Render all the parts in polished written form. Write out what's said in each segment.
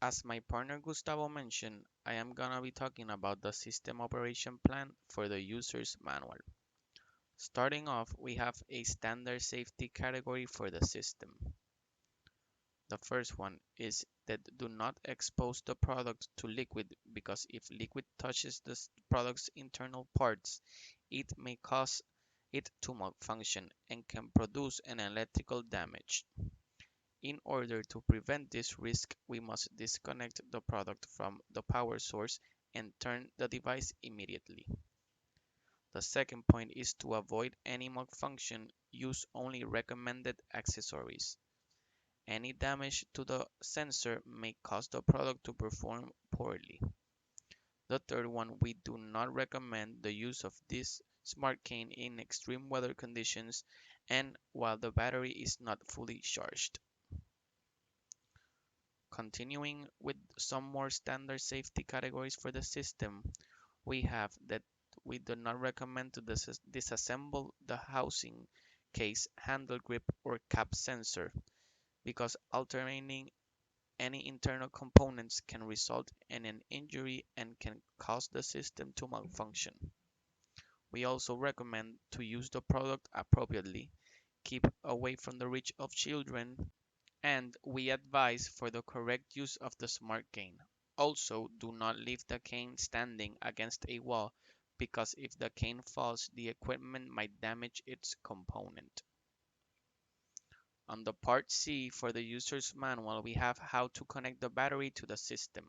As my partner Gustavo mentioned, I am gonna be talking about the system operation plan for the user's manual. Starting off, we have a standard safety category for the system. The first one is that do not expose the product to liquid because if liquid touches the product's internal parts, it may cause it to malfunction and can produce an electrical damage. In order to prevent this risk, we must disconnect the product from the power source and turn the device immediately. The second point is to avoid any malfunction, use only recommended accessories. Any damage to the sensor may cause the product to perform poorly. The third one, we do not recommend the use of this smart cane in extreme weather conditions and while the battery is not fully charged. Continuing with some more standard safety categories for the system, we have that we do not recommend to disassemble the housing case, handle grip, or cap sensor because altering any internal components can result in an injury and can cause the system to malfunction. We also recommend to use the product appropriately, keep away from the reach of children, and we advise for the correct use of the smart cane. Also, do not leave the cane standing against a wall because if the cane falls, the equipment might damage its component. On the part C for the user's manual, we have how to connect the battery to the system.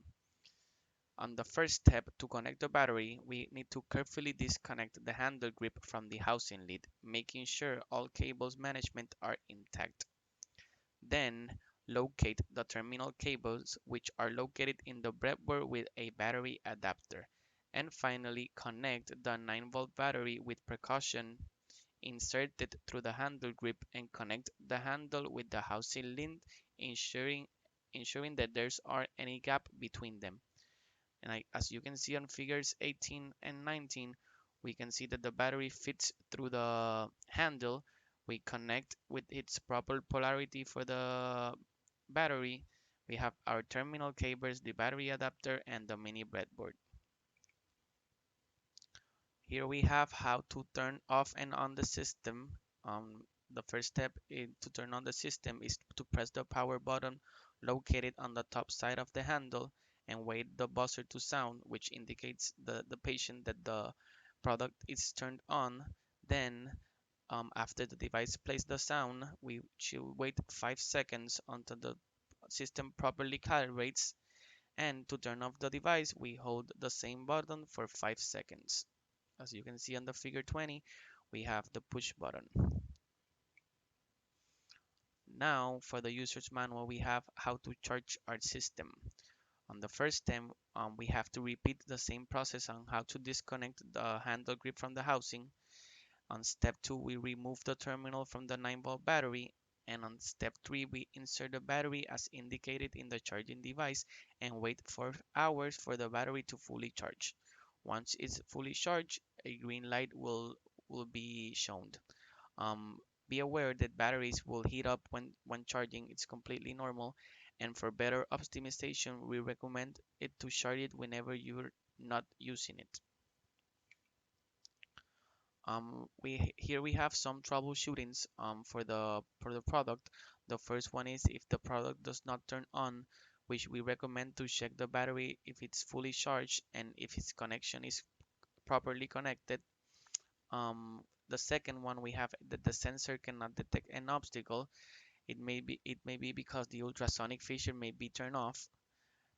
On the first step to connect the battery, we need to carefully disconnect the handle grip from the housing lid, making sure all cables management are intact. Then, locate the terminal cables which are located in the breadboard with a battery adapter. And finally, connect the 9-volt battery with precaution. Insert it through the handle grip and connect the handle with the housing lid, ensuring that there's are any gap between them. And as you can see on figures 18 and 19, we can see that the battery fits through the handle. We connect with its proper polarity for the battery. We have our terminal cables, the battery adapter, and the mini breadboard. Here we have how to turn off and on the system. The first step to turn on the system is to press the power button located on the top side of the handle and wait the buzzer to sound, which indicates the patient that the product is turned on. Then, after the device plays the sound, we should wait 5 seconds until the system properly calibrates. And to turn off the device, we hold the same button for 5 seconds. As you can see on the figure 20, we have the push button. Now for the user's manual, we have how to charge our system. On the first step, we have to repeat the same process on how to disconnect the handle grip from the housing. On step 2, we remove the terminal from the 9-volt battery. And on step 3, we insert the battery as indicated in the charging device and wait 4 hours for the battery to fully charge. Once it's fully charged, a green light will be shown. Um, be aware that batteries will heat up when charging. It's completely normal. And for better optimization, we recommend it to charge it whenever you're not using it. Here we have some troubleshootings for the product. The first one is if the product does not turn on, which we recommend to check the battery if it's fully charged and if its connection is properly connected. The second one we have that the sensor cannot detect an obstacle. It may be because the ultrasonic feature may be turned off.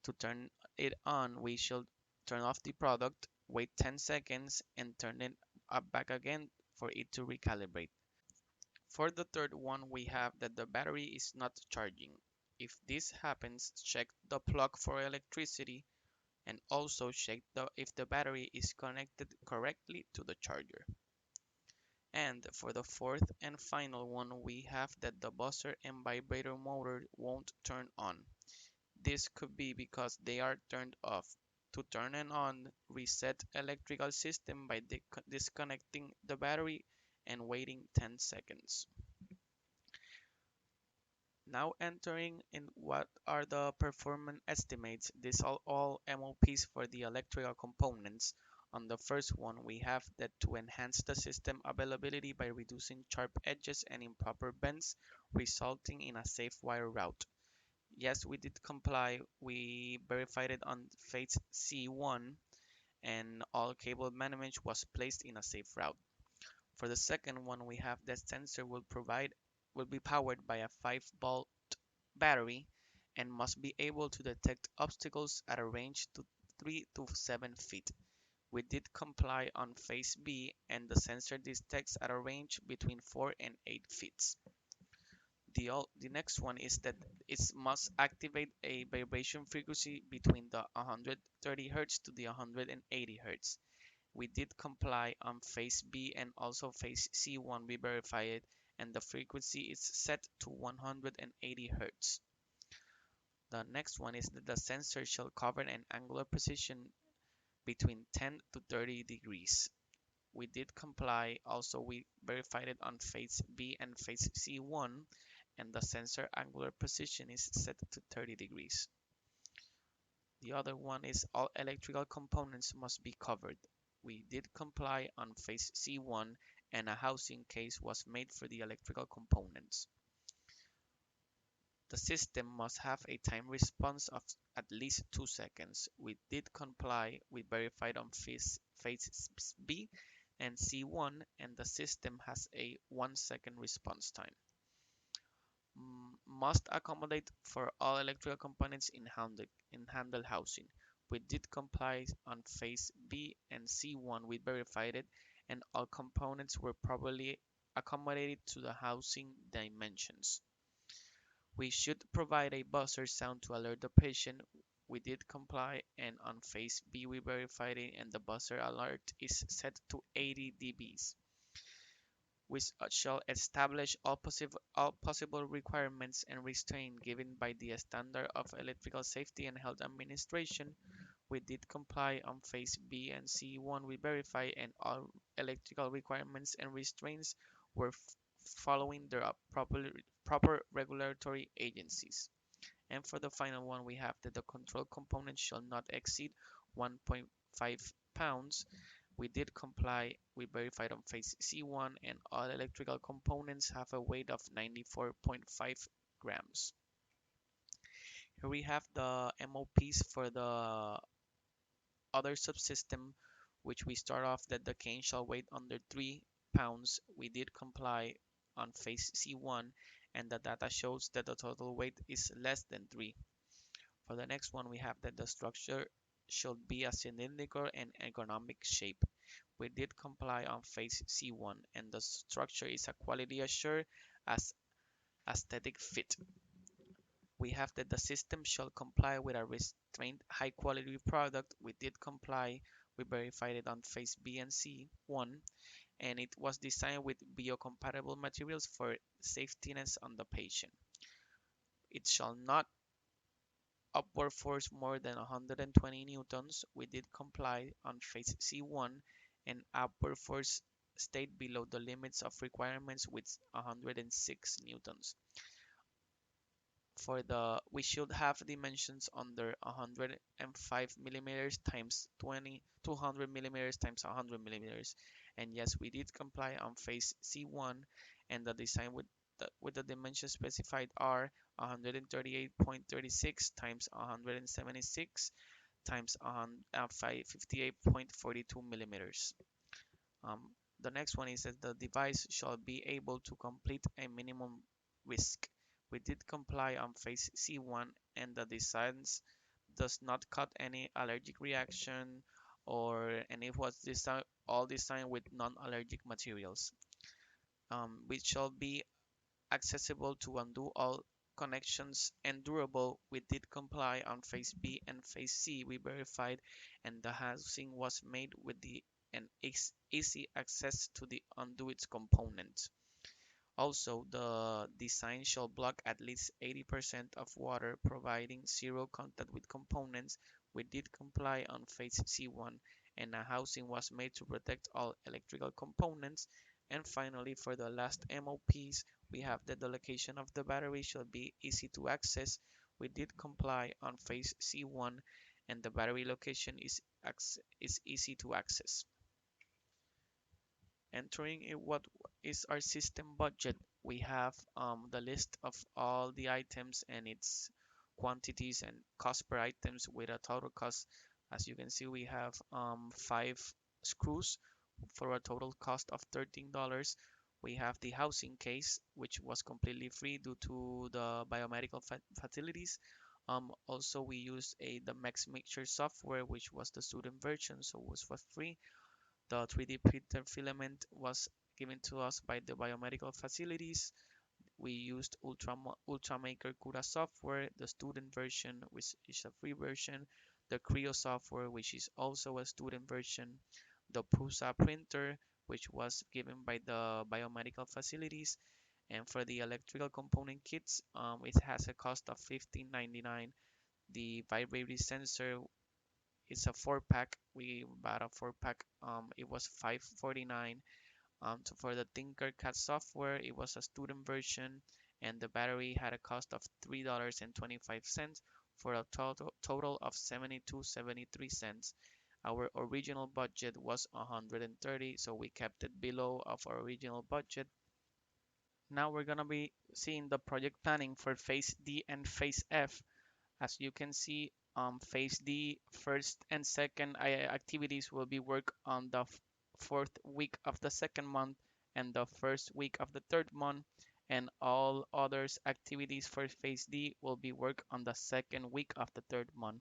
To turn it on, we should turn off the product, wait 10 seconds, and turn it up back again for it to recalibrate. For the third one, we have that the battery is not charging. If this happens, check the plug for electricity and also check if the battery is connected correctly to the charger. And for the fourth and final one, we have that the buzzer and vibrator motor won't turn on. This could be because they are turned off. To turn it on, reset electrical system by disconnecting the battery and waiting 10 seconds. Now entering in what are the performance estimates. These are all MOPs for the electrical components. On the first one, we have that to enhance the system availability by reducing sharp edges and improper bends, resulting in a safe wire route. Yes, we did comply. We verified it on phase C1 and all cable management was placed in a safe route. For the second one, we have that sensor will be powered by a 5-volt battery and must be able to detect obstacles at a range to 3 to 7 feet. We did comply on phase B and the sensor detects at a range between 4 and 8 feet. The next one is that it must activate a vibration frequency between the 130 Hz to the 180 Hz. We did comply on phase B and also phase C1 we verified it and the frequency is set to 180 Hz. The next one is that the sensor shall cover an angular position between 10 to 30 degrees. We did comply. Also, we verified it on phase B and phase C1 and the sensor angular position is set to 30 degrees. The other one is all electrical components must be covered. We did comply on phase C1 and a housing case was made for the electrical components. The system must have a time response of at least 2 seconds. We did comply. We verified on phase B and C1 and the system has a 1-second response time. Must accommodate for all electrical components in handle housing. We did comply on phase B and C1. We verified it and all components were properly accommodated to the housing dimensions. We should provide a buzzer sound to alert the patient. We did comply and on phase B we verified it and the buzzer alert is set to 80 dBs. We shall establish all possible requirements and restraint given by the Standard of Electrical Safety and Health Administration. We did comply on phase B and C1 we verified and all electrical requirements and restraints were following their proper regulatory agencies. And for the final one, we have that the control component shall not exceed 1.5 pounds. We did comply. We verified on phase C1 and all electrical components have a weight of 94.5 grams. Here we have the MOPs for the other subsystem, which we start off that the cane shall weigh under 3 pounds. We did comply on phase C1 and the data shows that the total weight is less than 3. For the next one, we have that the structure should be a cylindrical and ergonomic shape. We did comply on phase C1 and the structure is a quality assured as aesthetic fit. We have that the system shall comply with a restrained high quality product. We did comply. We verified it on phase B and C1 and it was designed with biocompatible materials for safetiness on the patient. It shall not upward force more than 120 newtons. We did comply on phase C1 and upward force stayed below the limits of requirements with 106 newtons. We should have dimensions under 105 millimeters times 200 millimeters times 100 millimeters. And yes, we did comply on phase C1 and the design with the dimensions specified are 138.36 times 176 times 58.42 millimeters. The next one is that the device shall be able to complete a minimum risk. We did comply on phase C1 and the designs does not cause any allergic reaction and it was all designed with non-allergic materials. Which shall be accessible to undo all connections and durable. We did comply on phase B and phase C. We verified and the housing was made with an easy access to the undo its components. Also, the design shall block at least 80% of water, providing zero contact with components. We did comply on phase C1 and a housing was made to protect all electrical components. And finally, for the last MOPs, We have that the location of the battery should be easy to access. We did comply on phase C1 and the battery location is easy to access. Entering in what is our system budget, we have the list of all the items and its quantities and cost per items with a total cost. As you can see, we have 5 screws for a total cost of $13. We have the housing case, which was completely free due to the biomedical facilities. Also, we used the Max Mixture software, which was the student version, so it was for free. The 3D printer filament was given to us by the biomedical facilities. We used Ultramaker Cura software, the student version, which is a free version, the Creo software, which is also a student version, the Prusa printer, which was given by the biomedical facilities. And for the electrical component kits, it has a cost of $15.99. The vibrating sensor is a 4-pack. We bought a 4-pack. It was $5.49. So for the Tinkercad software, it was a student version, and the battery had a cost of $3.25 for a total of $72.73. Our original budget was 130, so we kept it below of our original budget. Now we're gonna be seeing the project planning for phase D and phase F. As you can see, phase D, first and second activities will be work on the fourth week of the second month and the first week of the third month, and all others activities for phase D will be work on the second week of the third month.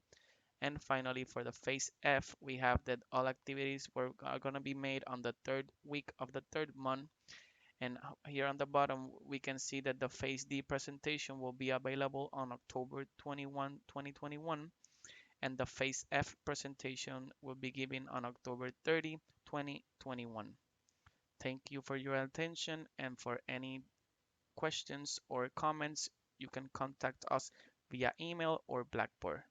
And finally, for the phase F, we have that all activities are going to be made on the third week of the third month. And here on the bottom, we can see that the phase D presentation will be available on October 21, 2021, and the phase F presentation will be given on October 30, 2021. Thank you for your attention, and for any questions or comments, you can contact us via email or Blackboard.